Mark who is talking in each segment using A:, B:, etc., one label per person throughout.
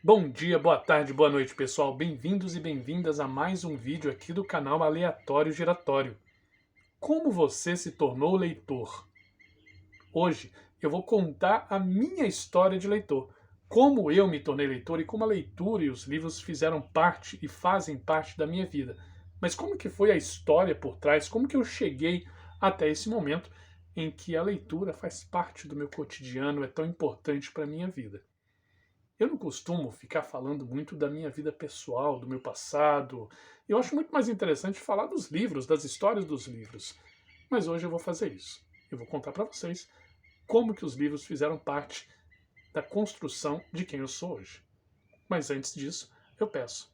A: Bom dia, boa tarde, boa noite, pessoal. Bem-vindos e bem-vindas a mais um vídeo aqui do canal Aleatório Giratório. Como você se tornou leitor? Hoje eu vou contar a minha história de leitor. Como eu me tornei leitor e como a leitura e os livros fizeram parte e fazem parte da minha vida. Mas como que foi a história por trás? Como que eu cheguei até esse momento em que a leitura faz parte do meu cotidiano, é tão importante para a minha vida? Eu não costumo ficar falando muito da minha vida pessoal, do meu passado. Eu acho muito mais interessante falar dos livros, das histórias dos livros. Mas hoje eu vou fazer isso. Eu vou contar para vocês como que os livros fizeram parte da construção de quem eu sou hoje. Mas antes disso, eu peço,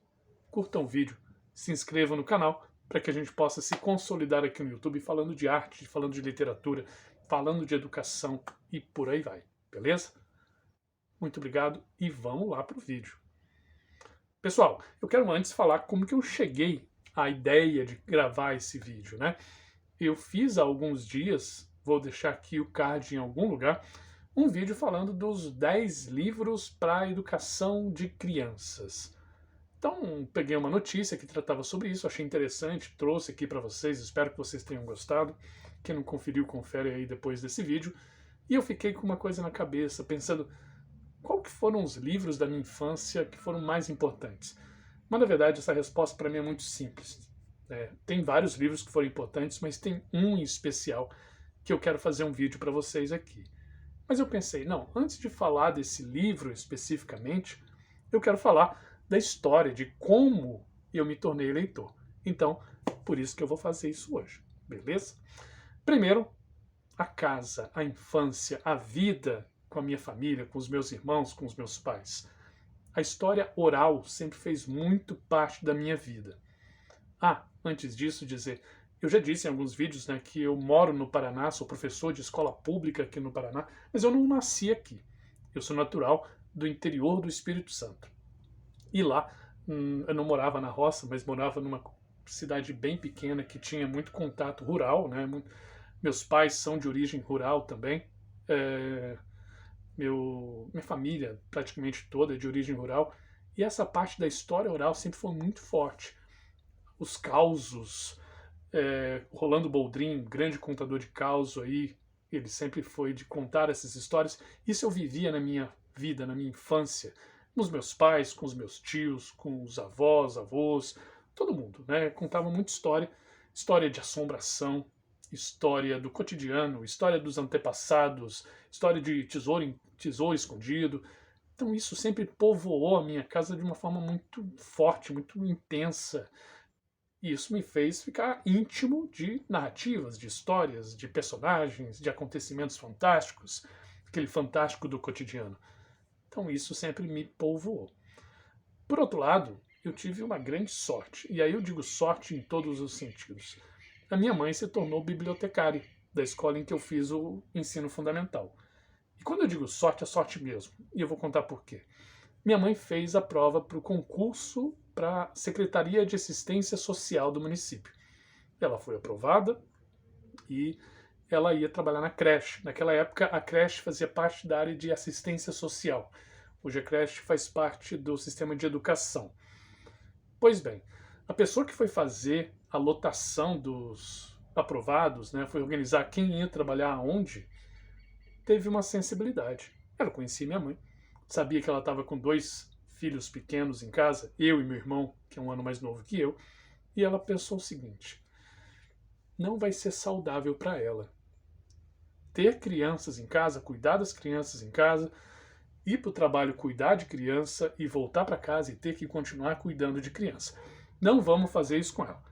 A: curtam o vídeo, se inscrevam no canal para que a gente possa se consolidar aqui no YouTube falando de arte, falando de literatura, falando de educação e por aí vai, beleza? Muito obrigado e vamos lá para o vídeo. Pessoal, eu quero antes falar como que eu cheguei à ideia de gravar esse vídeo, né? Eu fiz há alguns dias, vou deixar aqui o card em algum lugar, um vídeo falando dos 10 livros para a educação de crianças. Então, peguei uma notícia que tratava sobre isso, achei interessante, trouxe aqui para vocês, espero que vocês tenham gostado. Quem não conferiu, confere aí depois desse vídeo. E eu fiquei com uma coisa na cabeça, pensando, qual que foram os livros da minha infância que foram mais importantes? Mas, na verdade, essa resposta para mim é muito simples. Tem vários livros que foram importantes, mas tem um em especial que eu quero fazer um vídeo para vocês aqui. Mas eu pensei, não, antes de falar desse livro especificamente, eu quero falar da história, de como eu me tornei leitor. Então, por isso que eu vou fazer isso hoje, beleza? Primeiro, a casa, a infância, a vida com a minha família, com os meus irmãos, com os meus pais. A história oral sempre fez muito parte da minha vida. Antes disso, dizer, eu já disse em alguns vídeos, né, que eu moro no Paraná, sou professor de escola pública aqui no Paraná, mas eu não nasci aqui. Eu sou natural do interior do Espírito Santo. E lá, eu não morava na roça, mas morava numa cidade bem pequena que tinha muito contato rural, né? Meus pais são de origem rural também. Minha família praticamente toda é de origem rural, e essa parte da história oral sempre foi muito forte. Os causos, Rolando Boldrin, grande contador de causos aí, ele sempre foi de contar essas histórias. Isso eu vivia na minha vida, na minha infância, com os meus pais, com os meus tios, com os avós, todo mundo, né? Contava muita história, história de assombração, história do cotidiano, história dos antepassados, história de tesouro escondido. Então isso sempre povoou a minha casa de uma forma muito forte, muito intensa. E isso me fez ficar íntimo de narrativas, de histórias, de personagens, de acontecimentos fantásticos, aquele fantástico do cotidiano. Então isso sempre me povoou. Por outro lado, eu tive uma grande sorte, e aí eu digo sorte em todos os sentidos. A minha mãe se tornou bibliotecária da escola em que eu fiz o ensino fundamental. E quando eu digo sorte, é sorte mesmo. E eu vou contar por quê. Minha mãe fez a prova para o concurso para a Secretaria de Assistência Social do município. Ela foi aprovada e ela ia trabalhar na creche. Naquela época, a creche fazia parte da área de assistência social. Hoje a creche faz parte do sistema de educação. Pois bem, a pessoa que foi fazer a lotação dos aprovados, né, foi organizar quem ia trabalhar aonde, teve uma sensibilidade. Ela conhecia minha mãe, sabia que ela estava com 2 filhos pequenos em casa, eu e meu irmão, que é um ano mais novo que eu, e ela pensou o seguinte: não vai ser saudável para ela ter crianças em casa, cuidar das crianças em casa, ir para o trabalho cuidar de criança e voltar para casa e ter que continuar cuidando de criança. Não vamos fazer isso com ela.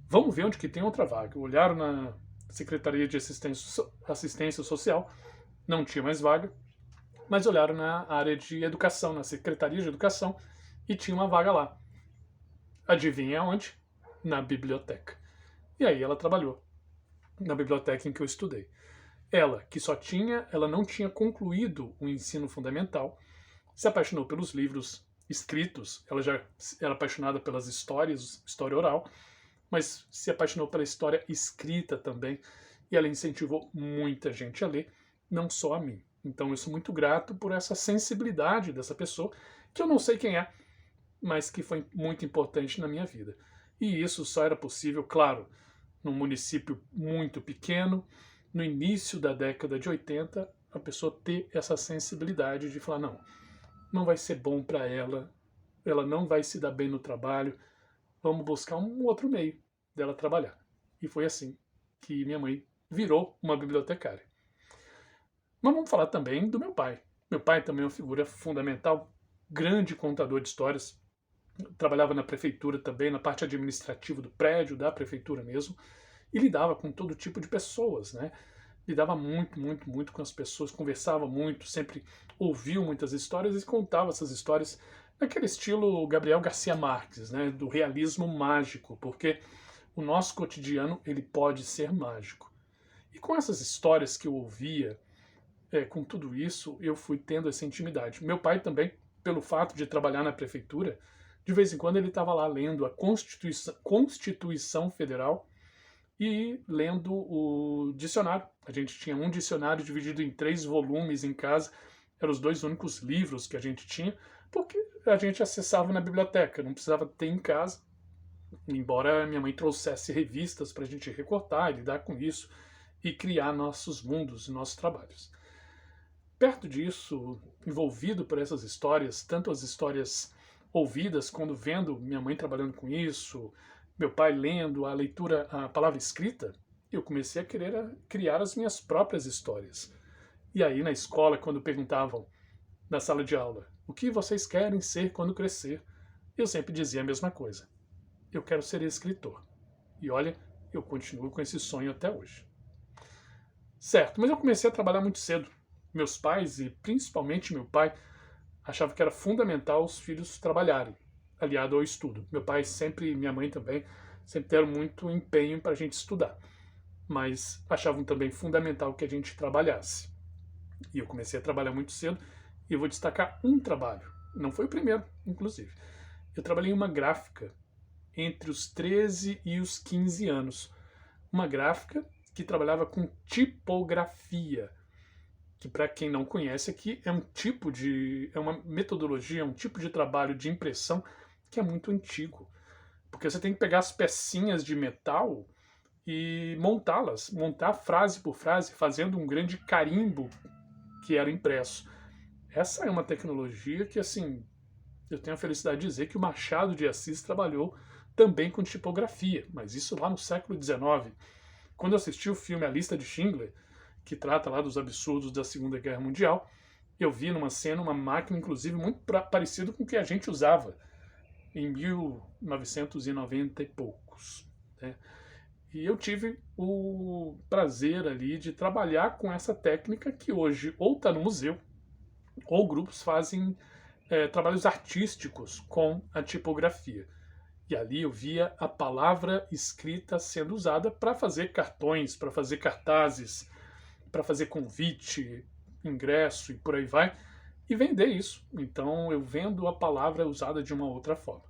A: Vamos ver onde que tem outra vaga. Olharam na Secretaria de Assistência Social, não tinha mais vaga, mas olharam na área de educação, na Secretaria de Educação, e tinha uma vaga lá. Adivinha onde? Na biblioteca. E aí ela trabalhou na biblioteca em que eu estudei. Ela não tinha concluído o ensino fundamental, se apaixonou pelos livros escritos, ela já era apaixonada pelas histórias, história oral, mas se apaixonou pela história escrita também, e ela incentivou muita gente a ler, não só a mim. Então eu sou muito grato por essa sensibilidade dessa pessoa, que eu não sei quem é, mas que foi muito importante na minha vida. E isso só era possível, claro, num município muito pequeno, no início da década de 80, a pessoa ter essa sensibilidade de falar, não, não vai ser bom para ela não vai se dar bem no trabalho, vamos buscar um outro meio dela trabalhar. E foi assim que minha mãe virou uma bibliotecária. Mas vamos falar também do meu pai. Meu pai também é uma figura fundamental, grande contador de histórias. Trabalhava na prefeitura também, na parte administrativa do prédio, da prefeitura mesmo, e lidava com todo tipo de pessoas, né? Lidava muito, muito, muito com as pessoas, conversava muito, sempre ouviu muitas histórias e contava essas histórias naquele estilo Gabriel Garcia Marques, né? Do realismo mágico, porque o nosso cotidiano ele pode ser mágico. E com essas histórias que eu ouvia, com tudo isso, eu fui tendo essa intimidade. Meu pai também, pelo fato de trabalhar na prefeitura, de vez em quando ele estava lá lendo a Constituição Federal e lendo o dicionário. A gente tinha um dicionário dividido em 3 volumes em casa, eram os 2 únicos livros que a gente tinha, porque a gente acessava na biblioteca, não precisava ter em casa, embora minha mãe trouxesse revistas para a gente recortar e lidar com isso e criar nossos mundos e nossos trabalhos. Perto disso, envolvido por essas histórias, tanto as histórias ouvidas, quando vendo minha mãe trabalhando com isso, meu pai lendo, a leitura, a palavra escrita, eu comecei a querer criar as minhas próprias histórias. E aí na escola, quando perguntavam na sala de aula, o que vocês querem ser quando crescer? Eu sempre dizia a mesma coisa. Eu quero ser escritor. E olha, eu continuo com esse sonho até hoje. Certo, mas eu comecei a trabalhar muito cedo. Meus pais, e principalmente meu pai, achavam que era fundamental os filhos trabalharem, aliado ao estudo. Meu pai sempre, minha mãe também, sempre deram muito empenho para a gente estudar, mas achavam também fundamental que a gente trabalhasse. E eu comecei a trabalhar muito cedo, e eu vou destacar um trabalho, não foi o primeiro, inclusive. Eu trabalhei em uma gráfica entre os 13 e os 15 anos. Uma gráfica que trabalhava com tipografia, que para quem não conhece aqui é uma metodologia, um tipo de trabalho de impressão que é muito antigo, porque você tem que pegar as pecinhas de metal e montá-las, montar frase por frase, fazendo um grande carimbo que era impresso. Essa é uma tecnologia que, assim, eu tenho a felicidade de dizer que o Machado de Assis trabalhou também com tipografia, mas isso lá no século XIX. Quando eu assisti o filme A Lista de Schindler, que trata lá dos absurdos da Segunda Guerra Mundial, eu vi numa cena uma máquina, inclusive, muito parecida com o que a gente usava em 1990 e poucos. Né? E eu tive o prazer ali de trabalhar com essa técnica que hoje ou está no museu, ou grupos fazem trabalhos artísticos com a tipografia. E ali eu via a palavra escrita sendo usada para fazer cartões, para fazer cartazes, para fazer convite, ingresso e por aí vai, e vender isso. Então eu vendo a palavra usada de uma outra forma.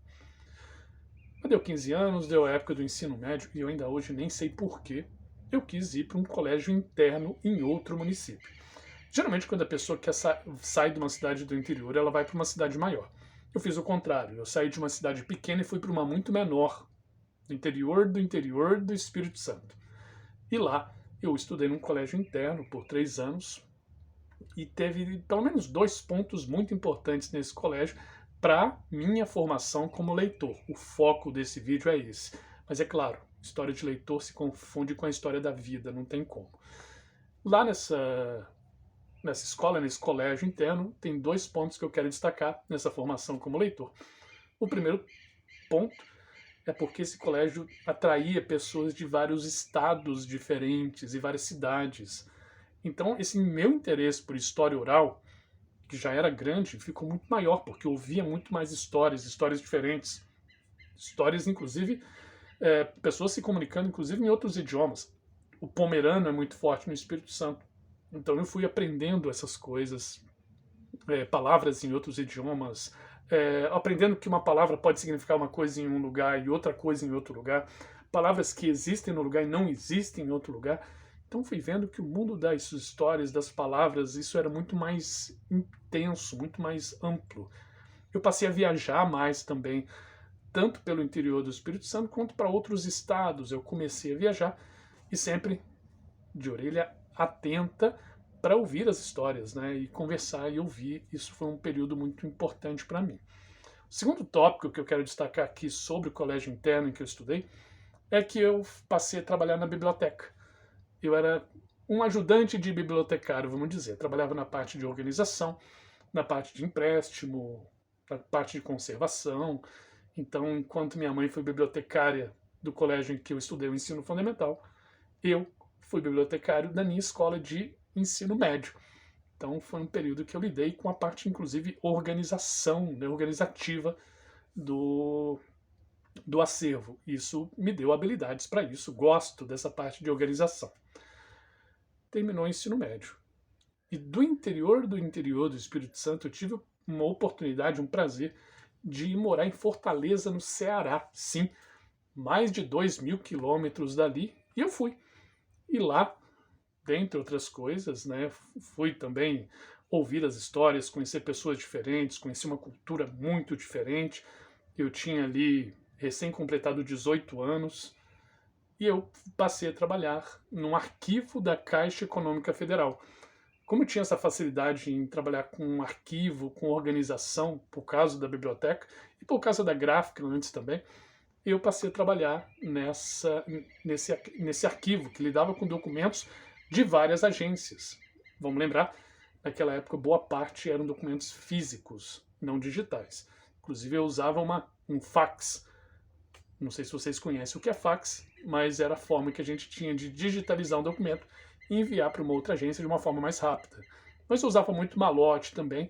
A: Mas deu 15 anos, deu a época do ensino médio, e eu ainda hoje nem sei porquê eu quis ir para um colégio interno em outro município. Geralmente quando a pessoa quer sai de uma cidade do interior, ela vai para uma cidade maior. Eu fiz o contrário, eu saí de uma cidade pequena e fui para uma muito menor, do interior do Espírito Santo. E lá eu estudei num colégio interno por 3 anos e teve pelo menos 2 pontos muito importantes nesse colégio para minha formação como leitor. O foco desse vídeo é esse. Mas é claro, história de leitor se confunde com a história da vida, não tem como. Lá nessa escola, nesse colégio interno, tem 2 pontos que eu quero destacar nessa formação como leitor. O primeiro ponto é porque esse colégio atraía pessoas de vários estados diferentes e várias cidades. Então, esse meu interesse por história oral, que já era grande, ficou muito maior, porque eu ouvia muito mais histórias diferentes. Histórias, inclusive, pessoas se comunicando, inclusive, em outros idiomas. O pomerano é muito forte no Espírito Santo. Então, eu fui aprendendo essas coisas, palavras em outros idiomas, aprendendo que uma palavra pode significar uma coisa em um lugar e outra coisa em outro lugar, palavras que existem no lugar e não existem em outro lugar. Então fui vendo que o mundo das histórias, das palavras, isso era muito mais intenso, muito mais amplo. Eu passei a viajar mais também, tanto pelo interior do Espírito Santo quanto para outros estados. Eu comecei a viajar e sempre de orelha atenta para ouvir as histórias, né, e conversar e ouvir. Isso foi um período muito importante para mim. O segundo tópico que eu quero destacar aqui sobre o colégio interno em que eu estudei é que eu passei a trabalhar na biblioteca. Eu era um ajudante de bibliotecário, vamos dizer. Trabalhava na parte de organização, na parte de empréstimo, na parte de conservação. Então, enquanto minha mãe foi bibliotecária do colégio em que eu estudei o ensino fundamental, eu fui bibliotecário da minha escola de ensino médio. Então, foi um período que eu lidei com a parte, inclusive, organização, né, organizativa do acervo. Isso me deu habilidades para isso. Gosto dessa parte de organização. Terminou o ensino médio. E do interior do Espírito Santo, eu tive uma oportunidade, um prazer de ir morar em Fortaleza, no Ceará. Sim, mais de 2.000 quilômetros dali. E eu fui. E lá, dentre outras coisas, né, fui também ouvir as histórias, conhecer pessoas diferentes, conhecer uma cultura muito diferente. Eu tinha ali recém-completado 18 anos e eu passei a trabalhar num arquivo da Caixa Econômica Federal. Como eu tinha essa facilidade em trabalhar com arquivo, com organização, por causa da biblioteca e por causa da gráfica antes também, eu passei a trabalhar nesse arquivo que lidava com documentos de várias agências. Vamos lembrar, naquela época boa parte eram documentos físicos, não digitais. Inclusive eu usava um fax. Não sei se vocês conhecem o que é fax, mas era a forma que a gente tinha de digitalizar um documento e enviar para uma outra agência de uma forma mais rápida. Mas eu usava muito malote também.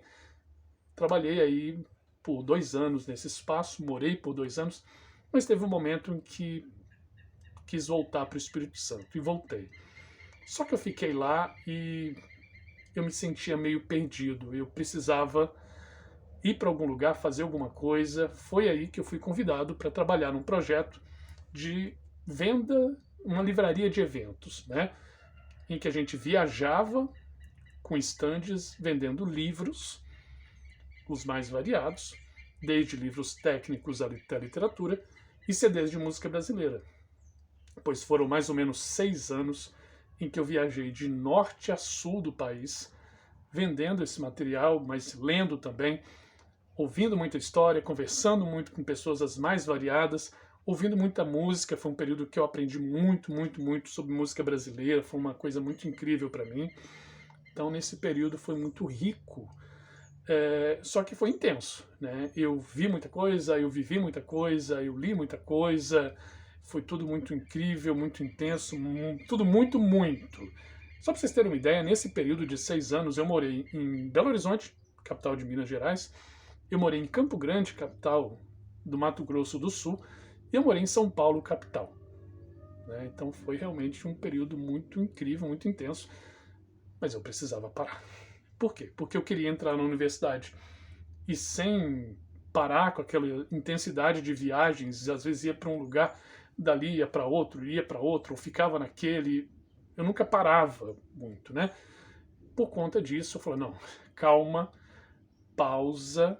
A: Trabalhei aí por 2 anos nesse espaço, morei por 2 anos, mas teve um momento em que quis voltar para o Espírito Santo e voltei. Só que eu fiquei lá e eu me sentia meio perdido. Eu precisava ir para algum lugar, fazer alguma coisa. Foi aí que eu fui convidado para trabalhar num projeto de venda, uma livraria de eventos, né? Em que a gente viajava com estandes vendendo livros, os mais variados, desde livros técnicos até literatura, e CDs de música brasileira. Pois foram mais ou menos 6 anos em que eu viajei de norte a sul do país, vendendo esse material, mas lendo também, ouvindo muita história, conversando muito com pessoas as mais variadas, ouvindo muita música. Foi um período que eu aprendi muito, muito, muito sobre música brasileira, foi uma coisa muito incrível para mim. Então, nesse período foi muito rico, só que foi intenso, né? Eu vi muita coisa, eu vivi muita coisa, eu li muita coisa, foi tudo muito incrível, muito intenso, tudo muito, muito. Só para vocês terem uma ideia, nesse período de 6 anos eu morei em Belo Horizonte, capital de Minas Gerais, eu morei em Campo Grande, capital do Mato Grosso do Sul, e eu morei em São Paulo, capital. Né? Então foi realmente um período muito incrível, muito intenso, mas eu precisava parar. Por quê? Porque eu queria entrar na universidade. E sem parar com aquela intensidade de viagens, às vezes ia para um lugar, dali ia para outro, ou ficava naquele. Eu nunca parava muito, né? Por conta disso, eu falei, não, calma, pausa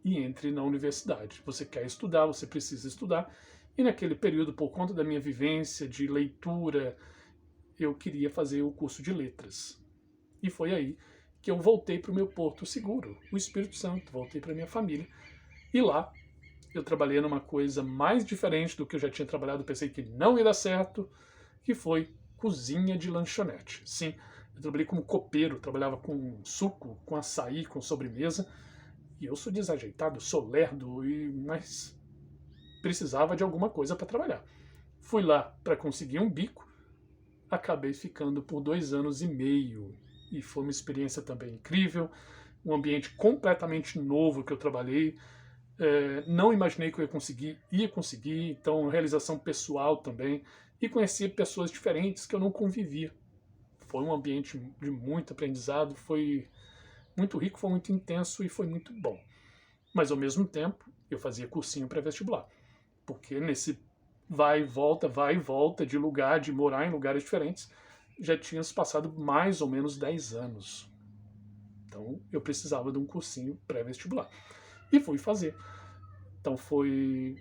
A: e entre na universidade. Você quer estudar, você precisa estudar. E naquele período, por conta da minha vivência de leitura, eu queria fazer o curso de letras. E foi aí que eu voltei para o meu porto seguro, o Espírito Santo, voltei para minha família. E lá eu trabalhei numa coisa mais diferente do que eu já tinha trabalhado, pensei que não ia dar certo, que foi cozinha de lanchonete. Sim, eu trabalhei como copeiro, trabalhava com suco, com açaí, com sobremesa, e eu sou desajeitado, sou lerdo, mas precisava de alguma coisa para trabalhar. Fui lá para conseguir um bico, acabei ficando por 2 anos e meio, e foi uma experiência também incrível, um ambiente completamente novo que eu trabalhei. Não imaginei que eu ia conseguir, então realização pessoal também, e conheci pessoas diferentes que eu não convivia. Foi um ambiente de muito aprendizado, foi muito rico, foi muito intenso e foi muito bom. Mas ao mesmo tempo, eu fazia cursinho pré-vestibular, porque nesse vai e volta de lugar, de morar em lugares diferentes, já tinha se passado mais ou menos 10 anos. Então eu precisava de um cursinho pré-vestibular. e fui fazer. Então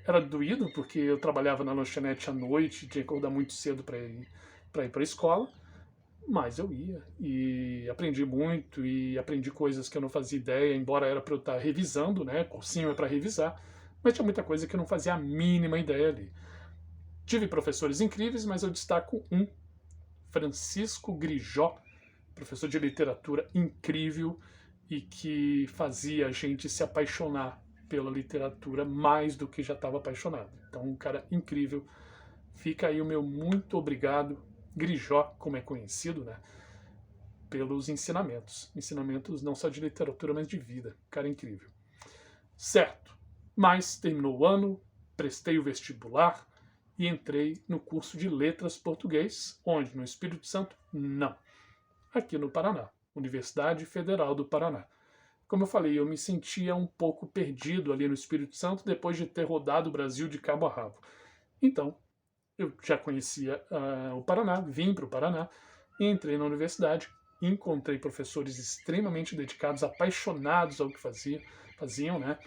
A: era doído, porque eu trabalhava na lanchonete à noite, tinha que acordar muito cedo para ir para a escola, mas eu ia e aprendi muito e aprendi coisas que eu não fazia ideia, embora era para eu estar revisando, né? Cursinho é para revisar, mas tinha muita coisa que eu não fazia a mínima ideia ali. Tive professores incríveis, mas eu destaco um, Francisco Grijó, professor de literatura incrível e que fazia a gente se apaixonar pela literatura mais do que já estava apaixonado. Então, um cara incrível. Fica aí o meu muito obrigado, Grijó, como é conhecido, né? Pelos ensinamentos. Ensinamentos não só de literatura, mas de vida. Cara incrível. Certo. Mas terminou o ano, prestei o vestibular e entrei no curso de Letras Português, onde no Espírito Santo, não. Aqui no Paraná, Universidade Federal do Paraná. Como eu falei, eu me sentia um pouco perdido ali no Espírito Santo depois de ter rodado o Brasil de cabo a rabo. Então, eu já conhecia o Paraná, vim para o Paraná, entrei na universidade, encontrei professores extremamente dedicados, apaixonados ao que faziam, né?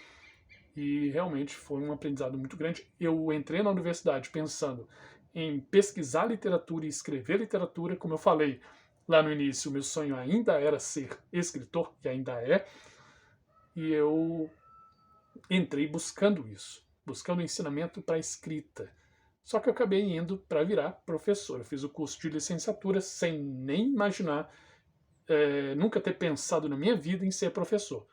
A: E realmente foi um aprendizado muito grande. Eu entrei na universidade pensando em pesquisar literatura e escrever literatura, como eu falei lá no início, o meu sonho ainda era ser escritor, e ainda é, e eu entrei buscando isso, buscando ensinamento para escrita. Só que eu acabei indo para virar professor. Eu fiz o curso de licenciatura sem nem imaginar, nunca ter pensado na minha vida em ser professor.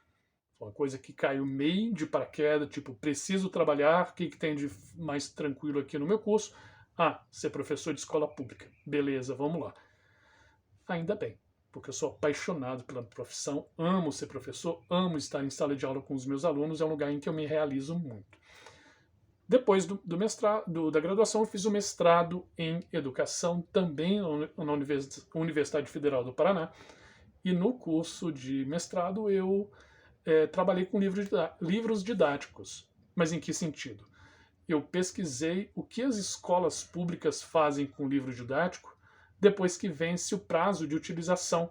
A: Foi uma coisa que caiu meio de paraquedas, tipo, preciso trabalhar, o que tem de mais tranquilo aqui no meu curso? Ah, ser professor de escola pública. Beleza, vamos lá. Ainda bem, porque eu sou apaixonado pela profissão, amo ser professor, amo estar em sala de aula com os meus alunos, é um lugar em que eu me realizo muito. Depois da graduação, eu fiz o mestrado em educação, também na Universidade Federal do Paraná, e no curso de mestrado eu trabalhei com livros didáticos. Mas em que sentido? Eu pesquisei o que as escolas públicas fazem com o livro didático depois que vence o prazo de utilização,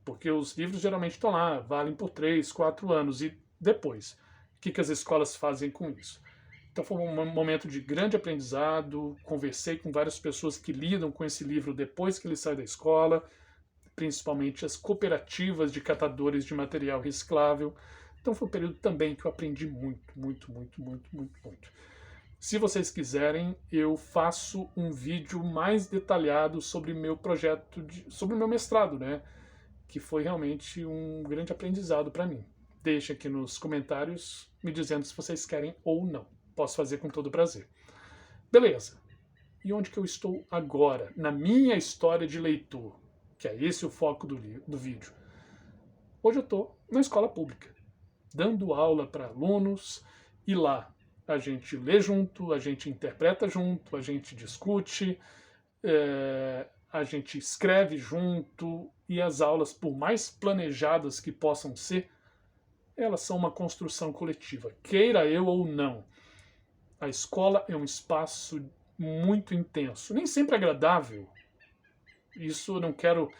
A: porque os livros geralmente estão lá, valem por 3, 4 anos, e depois, o que as escolas fazem com isso? Então foi um momento de grande aprendizado, conversei com várias pessoas que lidam com esse livro depois que ele sai da escola, principalmente as cooperativas de catadores de material reciclável. Então foi um período também que eu aprendi muito, muito, muito, muito, muito, muito. Se vocês quiserem, eu faço um vídeo mais detalhado sobre meu projeto, sobre o meu mestrado, né? Que foi realmente um grande aprendizado para mim. Deixe aqui nos comentários me dizendo se vocês querem ou não. Posso fazer com todo prazer. Beleza. E onde que eu estou agora? Na minha história de leitor, que é esse o foco do vídeo. Hoje eu estou na escola pública, dando aula para alunos, e lá a gente lê junto, a gente interpreta junto, a gente discute, a gente escreve junto, e as aulas, por mais planejadas que possam ser, elas são uma construção coletiva, queira eu ou não. A escola é um espaço muito intenso, nem sempre agradável. Isso eu não quero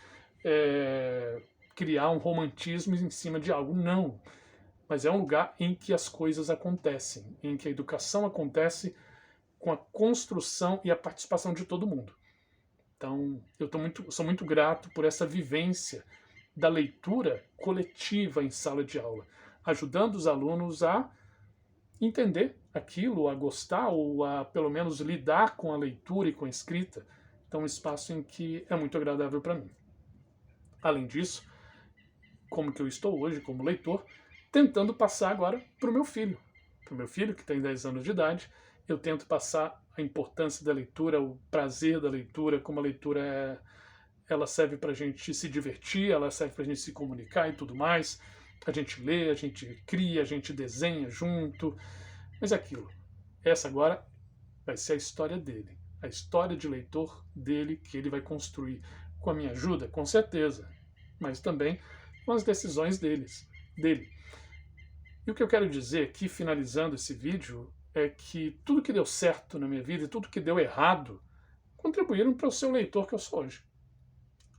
A: criar um romantismo em cima de algo, não. Mas é um lugar em que as coisas acontecem, em que a educação acontece com a construção e a participação de todo mundo. Então, sou muito grato por essa vivência da leitura coletiva em sala de aula, ajudando os alunos a entender aquilo, a gostar ou a, pelo menos, lidar com a leitura e com a escrita. Então, um espaço em que é muito agradável para mim. Além disso, como que eu estou hoje como leitor, tentando passar agora para o meu filho. Para o meu filho, que tem 10 anos de idade, eu tento passar a importância da leitura, o prazer da leitura, como a leitura ela serve para a gente se divertir, ela serve para a gente se comunicar e tudo mais. A gente lê, a gente cria, a gente desenha junto. Mas é aquilo. Essa agora vai ser a história dele. A história de leitor dele que ele vai construir. Com a minha ajuda, com certeza. Mas também com as decisões dele. E o que eu quero dizer aqui, finalizando esse vídeo, é que tudo que deu certo na minha vida e tudo que deu errado contribuíram para o ser o leitor que eu sou hoje.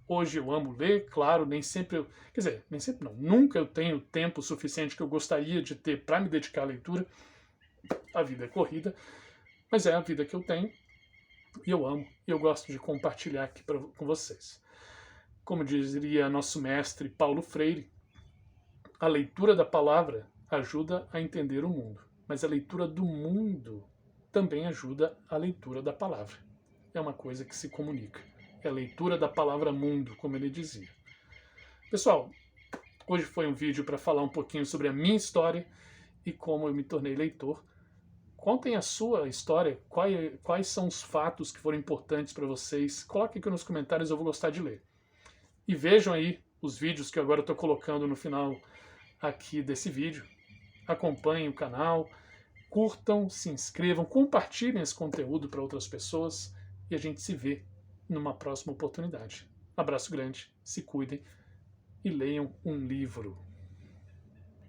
A: Hoje eu amo ler, claro, nem sempre quer dizer, nem sempre não, nunca eu tenho tempo suficiente que eu gostaria de ter para me dedicar à leitura. A vida é corrida, mas é a vida que eu tenho e eu amo e eu gosto de compartilhar aqui com vocês. Como diria nosso mestre Paulo Freire, a leitura da palavra ajuda a entender o mundo, mas a leitura do mundo também ajuda a leitura da palavra. É uma coisa que se comunica. É a leitura da palavra mundo, como ele dizia. Pessoal, hoje foi um vídeo para falar um pouquinho sobre a minha história e como eu me tornei leitor. Contem a sua história, quais são os fatos que foram importantes para vocês. Coloquem aqui nos comentários, eu vou gostar de ler. E vejam aí os vídeos que agora eu estou colocando no final aqui desse vídeo. Acompanhem o canal, curtam, se inscrevam, compartilhem esse conteúdo para outras pessoas e a gente se vê numa próxima oportunidade. Abraço grande, se cuidem e leiam um livro.